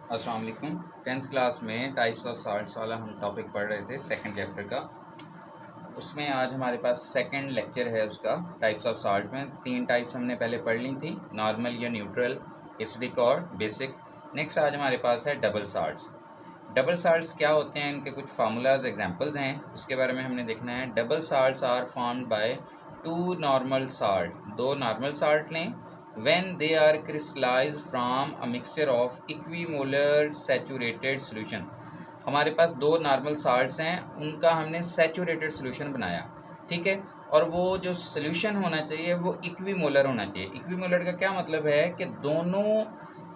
अस्सलाम वालेकुम। 10th class में टाइप्स ऑफ साल्ट्स वाला हम टॉपिक पढ़ रहे थे सेकंड चैप्टर का। उसमें आज हमारे पास सेकंड लेक्चर है उसका। टाइप्स ऑफ साल्ट में 3 टाइप्स हमने पहले पढ़ ली थी, नॉर्मल या न्यूट्रल, एसिडिक और बेसिक। नेक्स्ट आज हमारे पास है डबल साल्ट्स। डबल साल्ट्स क्या होते हैं, इनके कुछ फार्मूलाज एग्जांपल्स हैं, उसके बारे में हमने देखना है। Double salts are formed by 2 normal salt. 2 normal salt लें when they are crystallized from a mixture of equimolar saturated solution। हमारे पास 2 नॉर्मल साल्ट्स हैं, उनका हमने सैचुरेटेड सोल्यूशन बनाया, ठीक है। और वो जो सोल्यूशन होना चाहिए वो इक्विमोलर होना चाहिए। इक्विमोलर का क्या मतलब है कि दोनों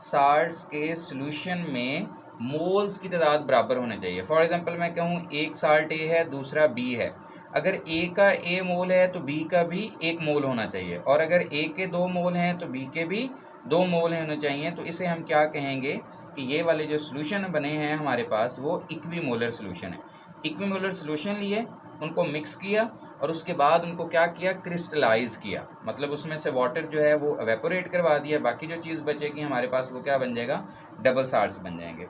साल्ट्स के सोल्यूशन में मोल्स की तादाद बराबर होनी चाहिए। फॉर एग्जांपल मैं कहूँ एक साल्ट ए है, दूसरा बी है, अगर ए का ए मोल है तो बी का भी 1 मोल होना चाहिए, और अगर ए के 2 मोल हैं तो बी के भी 2 मोल होने चाहिए। तो इसे हम क्या कहेंगे कि ये वाले जो सोल्यूशन बने हैं हमारे पास वो इक्विमोलर सोल्यूशन है। इक्विमोलर सोल्यूशन लिए, उनको मिक्स किया और उसके बाद उनको क्या किया, क्रिस्टलाइज किया, मतलब उसमें से वाटर जो है वो एवेपोरेट करवा दिया। बाकी जो चीज़ बचेगी हमारे पास वो क्या बन जाएगा, डबल साल्ट्स बन जाएंगे।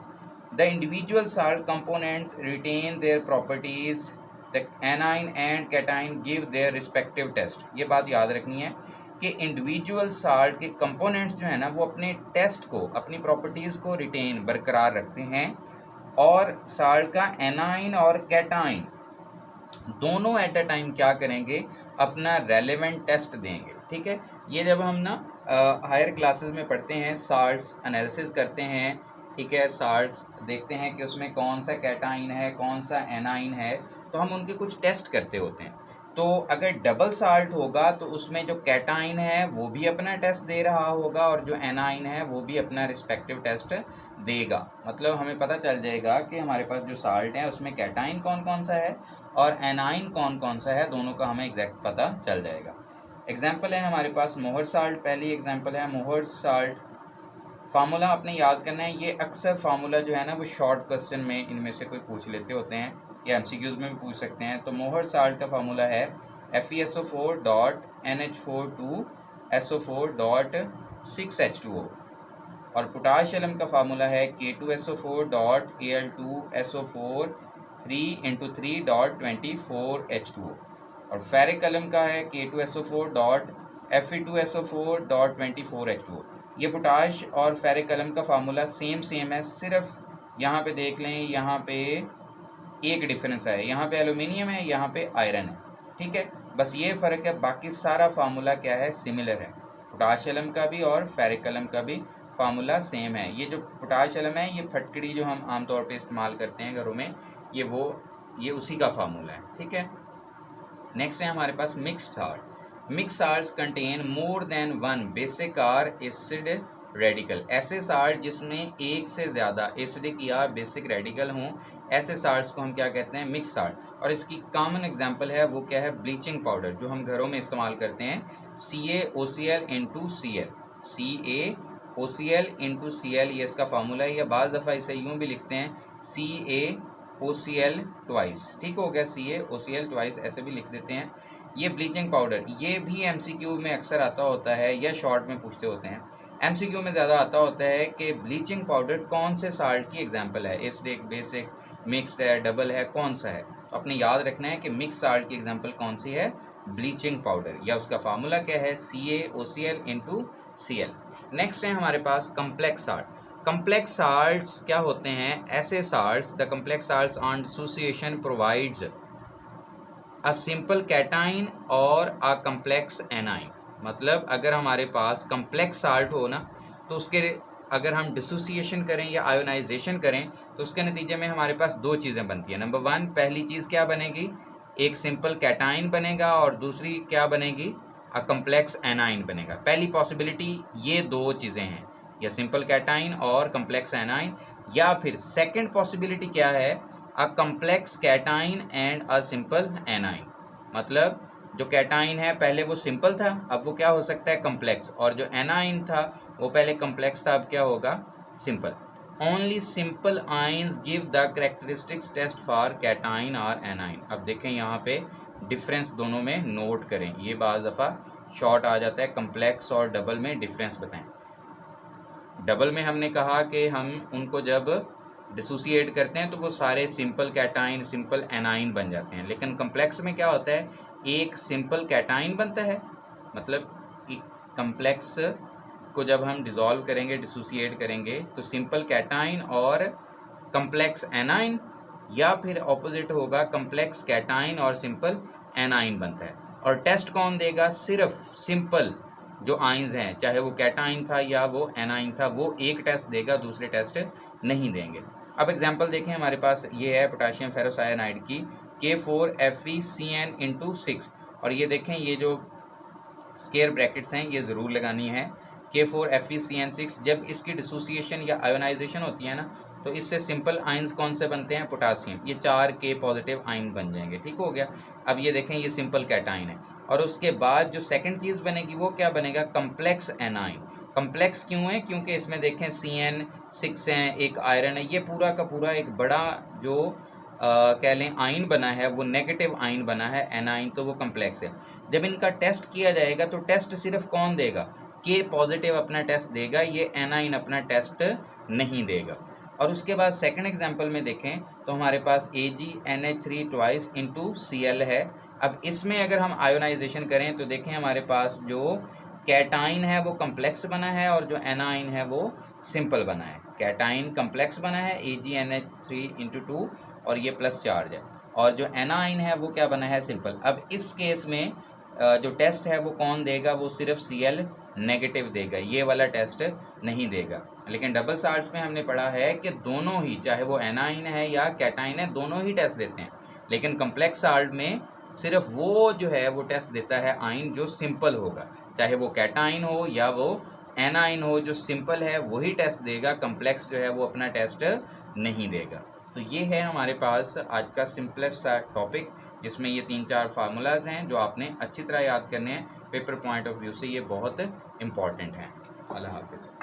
The individual salt components retain their properties, the anion and cation give their respective taste. ये बात याद रखनी है कि इंडिविजुअल साल्ट के कंपोनेंट्स जो है ना वो अपने टेस्ट को, अपनी प्रॉपर्टीज़ को रिटेन बरकरार रखते हैं, और साल्ट का एनाइन और कैटाइन दोनों एट अ टाइम क्या करेंगे, अपना रेलेवेंट टेस्ट देंगे, ठीक है। ये जब हम ना हायर क्लासेस में पढ़ते हैं, साल्ट्स एनालिसिस करते हैं, ठीक है, साल्ट्स देखते हैं कि उसमें कौन सा कैटाइन है, कौन सा एनाइन है, तो हम उनके कुछ टेस्ट करते होते हैं। तो अगर डबल साल्ट होगा तो उसमें जो कैटाइन है वो भी अपना टेस्ट दे रहा होगा और जो एनाइन है वो भी अपना रिस्पेक्टिव टेस्ट देगा। मतलब हमें पता चल जाएगा कि हमारे पास जो साल्ट है उसमें कैटाइन कौन कौन सा है और एनाइन कौन कौन सा है, दोनों का हमें एग्जैक्ट पता चल जाएगा। एग्जाम्पल है हमारे पास मोहर साल्ट। पहली एग्जाम्पल है मोहर साल्ट। फार्मूला आपने याद करना है। ये अक्सर फार्मूला जो है ना वो शॉर्ट क्वेश्चन में इनमें से कोई पूछ लेते होते हैं, या MCQs में भी पूछ सकते हैं। तो मोहर साल्ट का फार्मूला है FeSO4.NH4 2SO4.6H2O, और पोटाशियम का फार्मूला है K2SO4.Al2SO4 3×3.24H2O, और फेरिक एलम का है K2SO4.Fe2SO4.24H2O। ये पोटाश और फेरिक एलम का फार्मूला सेम है, सिर्फ यहाँ पे देख लें, यहाँ पे एक डिफरेंस है, यहाँ पे एल्यूमिनियम है, यहाँ पे आयरन है, ठीक है, बस ये फ़र्क है। बाकी सारा फार्मूला क्या है, सिमिलर है। पोटाशियम का भी और फेरिक एलम का भी फार्मूला सेम है। ये जो पोटाशियम है, ये फटकड़ी जो हम आमतौर पे इस्तेमाल करते हैं घरों में, ये उसी का फार्मूला है, ठीक है। नेक्स्ट है हमारे पास mixed salt. Mix salts contain more than 1 basic और एसिड रेडिकल। ऐसे साल्ट जिसमें एक से ज़्यादा एसिडिक या बेसिक रेडिकल हों, ऐसे साल्ट्स को हम क्या कहते हैं, मिक्स साल्ट। और इसकी कॉमन एग्जांपल है वो क्या है, ब्लीचिंग पाउडर, जो हम घरों में इस्तेमाल करते हैं, CaOCl×Cl, CaOCl×Cl, ये इसका फार्मूला है। या बाज़ दफ़ा इसे यूँ भी लिखते हैं CaOCl ट्वाइस, ठीक हो गया, CaOCl ट्वाइस ऐसे भी लिख देते हैं। ये ब्लीचिंग पाउडर, ये भी MCQ में अक्सर आता होता है या शॉर्ट में पूछते होते हैं। MCQ में ज़्यादा आता होता है कि ब्लीचिंग पाउडर कौन से साल्ट की एग्जांपल है, एसिडिक, बेसिक, मिक्स्ड है, डबल है, कौन सा है। तो अपने याद रखना है कि मिक्स साल्ट की एग्जांपल कौन सी है, ब्लीचिंग पाउडर, या उसका फार्मूला क्या है, CaOCl×Cl। नेक्स्ट है हमारे पास कम्प्लेक्स साल्ट। कम्प्लेक्स साल्ट्स क्या होते हैं, ऐसे salts, the complex salts on dissociation provides a simple cation और अ कम्प्लेक्स एनाइन। मतलब अगर हमारे पास कम्प्लेक्स साल्ट हो ना, तो उसके अगर हम डिसोसिएशन करें या आयोनाइजेशन करें तो उसके नतीजे में हमारे पास 2 चीज़ें बनती हैं। नंबर 1, पहली चीज़ क्या बनेगी, एक सिंपल कैटाइन बनेगा, और दूसरी क्या बनेगी, अ कम्प्लेक्स एनाइन बनेगा। पहली पॉसिबिलिटी ये 2 चीज़ें हैं, या सिंपल कैटाइन और कम्प्लेक्स एनाइन, या फिर सेकेंड पॉसिबिलिटी क्या है, अ complex cation and a simple A9. मतलब जो कैटाइन है पहले वो सिंपल था, अब वो क्या हो सकता है, कम्प्लेक्स, और जो एनाइन था वो पहले कम्प्लेक्स था, अब क्या होगा, simple. Only simple ions give the characteristics taste for cation और एनाइन। अब देखें यहाँ पे डिफरेंस दोनों में नोट करें, ये बाज़ दफ़ा शॉर्ट आ जाता है, कम्प्लेक्स और डबल में डिफरेंस बताएं। डबल में हमने कहा कि हम उनको जब डिसोसिएट करते हैं तो वो सारे सिंपल कैटाइन, सिंपल एनाइन बन जाते हैं। लेकिन कम्प्लेक्स में क्या होता है, एक सिंपल कैटाइन बनता है, मतलब कम्प्लेक्स को जब हम डिसॉल्व करेंगे, डिसोसिएट करेंगे, तो सिंपल कैटाइन और कम्प्लेक्स एनाइन, या फिर ऑपोजिट होगा कम्प्लेक्स कैटाइन और सिंपल एनाइन बनता है। और टेस्ट कौन देगा, सिर्फ सिंपल जो आइंस हैं, चाहे वो कैटाइन था या वो एनाइन था, वो एक टेस्ट देगा, दूसरे टेस्ट नहीं देंगे। अब एग्जांपल देखें, हमारे पास ये है पोटाशियम फेरोसाइनाइड की K4FeCN/6, और ये देखें ये जो स्क्वायर ब्रैकेट्स हैं ये ज़रूर लगानी है। K4FeCN6 जब इसकी डिसोसिएशन या आयोनाइजेशन होती है ना, तो इससे सिंपल आइंस कौन से बनते हैं, पोटासियम, ये 4 K पॉजिटिव आइन बन जाएंगे। ठीक हो गया। अब ये देखें ये सिंपल कैटाइन है, और उसके बाद जो सेकंड चीज़ बनेगी वो क्या बनेगा, कम्प्लेक्स एनाइन। कम्प्लेक्स क्यों है, क्योंकि इसमें देखें CN6 है, एक आयरन है, ये पूरा का पूरा एक बड़ा जो कह लें आइन बना है, वो नेगेटिव आइन बना है, एनाइन, तो वो कम्प्लेक्स है। जब इनका टेस्ट किया जाएगा तो टेस्ट सिर्फ कौन देगा, K पॉजिटिव अपना टेस्ट देगा, ये एनाइन अपना टेस्ट नहीं देगा। और उसके बाद सेकंड एग्जांपल में देखें तो हमारे पास AgNH3 ट्वाइस इंटू Cl है। अब इसमें अगर हम आयोनाइजेशन करें तो देखें हमारे पास जो कैटाइन है वो कम्प्लेक्स बना है और जो एनाइन है वो सिंपल बना है। कैटाइन कम्प्लेक्स बना है AgNH3/2 और ये प्लस चार्ज है, और जो एनाइन है वो क्या बना है, सिंपल। अब इस केस में जो टेस्ट है वो कौन देगा, वो सिर्फ Cl नेगेटिव देगा, ये वाला टेस्ट नहीं देगा। लेकिन डबल साल्ट में हमने पढ़ा है कि दोनों ही, चाहे वो एनाइन है या कैटाइन है, दोनों ही टेस्ट देते हैं। लेकिन कम्प्लेक्स साल्ट में सिर्फ वो जो है वो टेस्ट देता है आइन जो सिंपल होगा, चाहे वो कैटाइन हो या वो एनाइन हो, जो सिंपल है वही टेस्ट देगा, कम्प्लेक्स जो है वो अपना टेस्ट नहीं देगा। तो ये है हमारे पास आज का सिंपलेस्ट सा टॉपिक, जिसमें ये 3-4 फार्मूलाज हैं जो आपने अच्छी तरह याद करने हैं। पेपर पॉइंट ऑफ व्यू से ये बहुत इम्पॉर्टेंट हैं। अल्लाह हाफिज़।